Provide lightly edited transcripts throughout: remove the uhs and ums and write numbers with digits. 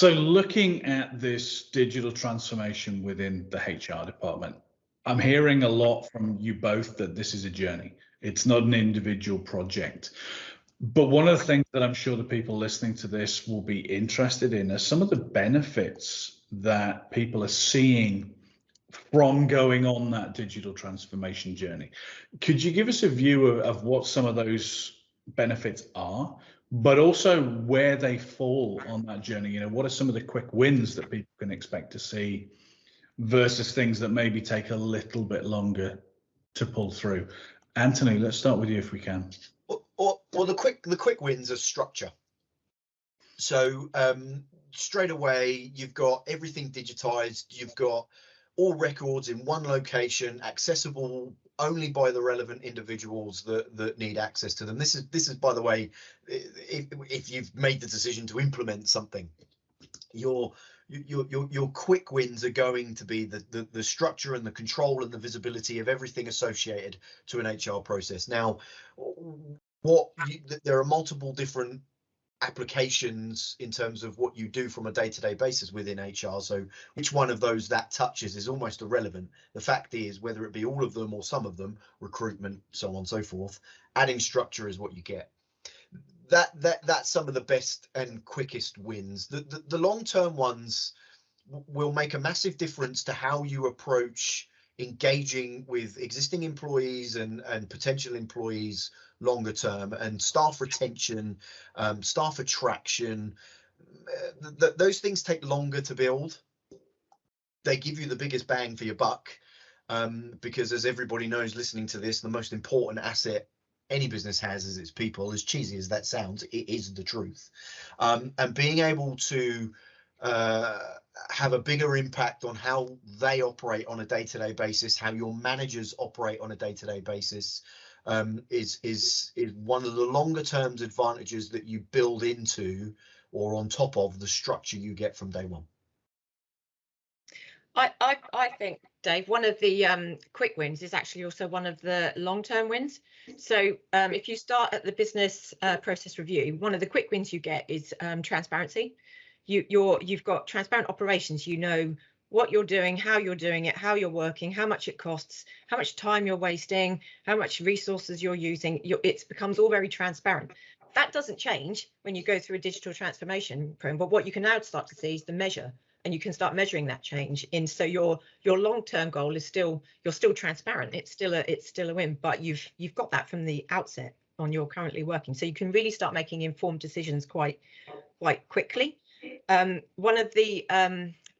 So looking at this digital transformation within the HR department, I'm hearing a lot from you both that this is a journey. It's not an individual project. But one of the things that I'm sure the people listening to this will be interested in are some of the benefits that people are seeing from going on that digital transformation journey. Could you give us a view of what some of those benefits are, but also where they fall on that journey? You know, what are some of the quick wins that people can expect to see versus things that maybe take a little bit longer to pull through? Anthony, let's start with you if we can. Well, the quick wins are structure. So straight away, you've got everything digitized. You've got all records in one location, accessible only by the relevant individuals that need access to them. This is, by the way, if you've made the decision to implement something, your quick wins are going to be the structure and the control and the visibility of everything associated to an HR process. Now, there are multiple different applications in terms of what you do from a day-to-day basis within HR. So which one of those that touches is almost irrelevant. The fact is, whether it be all of them or some of them, recruitment, so on and so forth, adding structure is what you get. That's some of the best and quickest wins. The long-term ones will make a massive difference to how you approach engaging with existing employees and potential employees longer term, and staff retention, staff attraction. Those things take longer to build. They give you the biggest bang for your buck, because as everybody knows listening to this, the most important asset any business has is its people. As cheesy as that sounds, it is the truth. And being able to have a bigger impact on how they operate on a day-to-day basis, how your managers operate on a day-to-day basis, is one of the longer term advantages that you build into or on top of the structure you get from day one. I think, Dave, one of the quick wins is actually also one of the long-term wins. So if you start at the business process review, one of the quick wins you get is transparency. You've got transparent operations. You know what you're doing, how you're doing it, how you're working, how much it costs, how much time you're wasting, how much resources you're using. It becomes all very transparent. That doesn't change when you go through a digital transformation program, but what you can now start to see is the measure, and you can start measuring that change. And so your long-term goal is you're still transparent. It's still a win, but you've got that from the outset on you're currently working. So you can really start making informed decisions quite quickly. One of the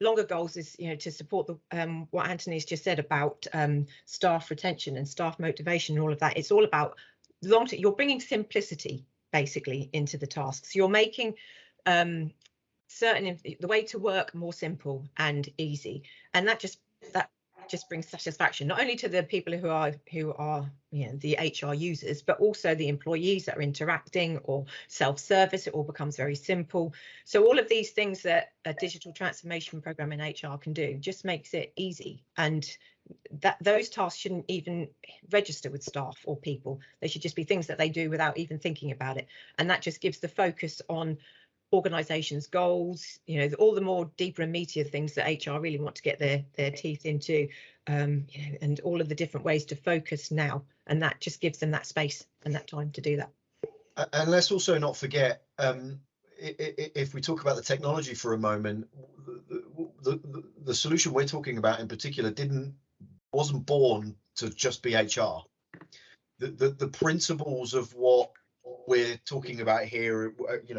longer goals is, to support the what Anthony's just said about staff retention and staff motivation and all of that. It's all about you're bringing simplicity basically into the tasks. You're making the way to work more simple and easy, and that just brings satisfaction not only to the people who are the HR users, but also the employees that are interacting or self-service. It all becomes very simple. So all of these things that a digital transformation program in HR can do just makes it easy, and that those tasks shouldn't even register with staff or people. They should just be things that they do without even thinking about it, and that just gives the focus on organizations' goals, all the more deeper and meatier things that HR really want to get their teeth into, and all of the different ways to focus now, and that just gives them that space and that time to do that. And let's also not forget, if we talk about the technology for a moment, the solution we're talking about in particular wasn't born to just be HR. The principles of what we're talking about here,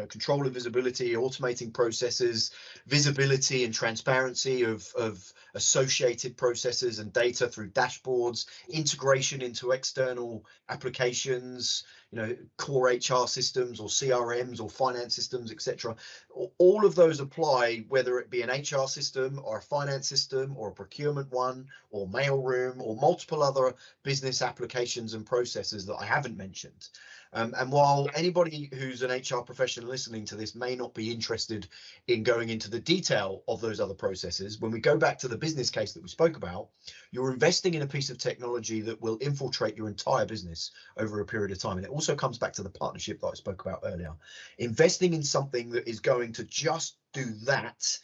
control and visibility, automating processes, visibility and transparency of associated processes and data through dashboards, integration into external applications, core HR systems or CRMs or finance systems, etc. All of those apply, whether it be an HR system or a finance system or a procurement one or mailroom or multiple other business applications and processes that I haven't mentioned. And while anybody who's an HR professional listening to this may not be interested in going into the detail of those other processes, when we go back to the business case that we spoke about, you're investing in a piece of technology that will infiltrate your entire business over a period of time. And it all also comes back to the partnership that I spoke about earlier. Investing in something that is going to just do that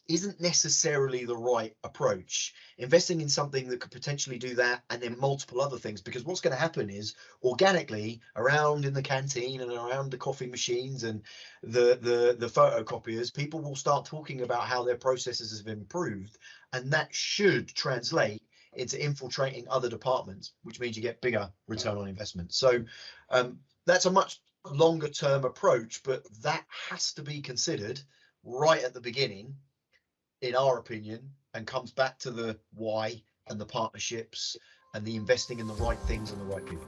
isn't necessarily the right approach. Investing in something that could potentially do that and then multiple other things, because what's going to happen is organically around in the canteen and around the coffee machines and the photocopiers, people will start talking about how their processes have improved, and that should translate into infiltrating other departments, which means you get bigger return on investment. So that's a much longer term approach, but that has to be considered right at the beginning, in our opinion, and comes back to the why and the partnerships and the investing in the right things and the right people.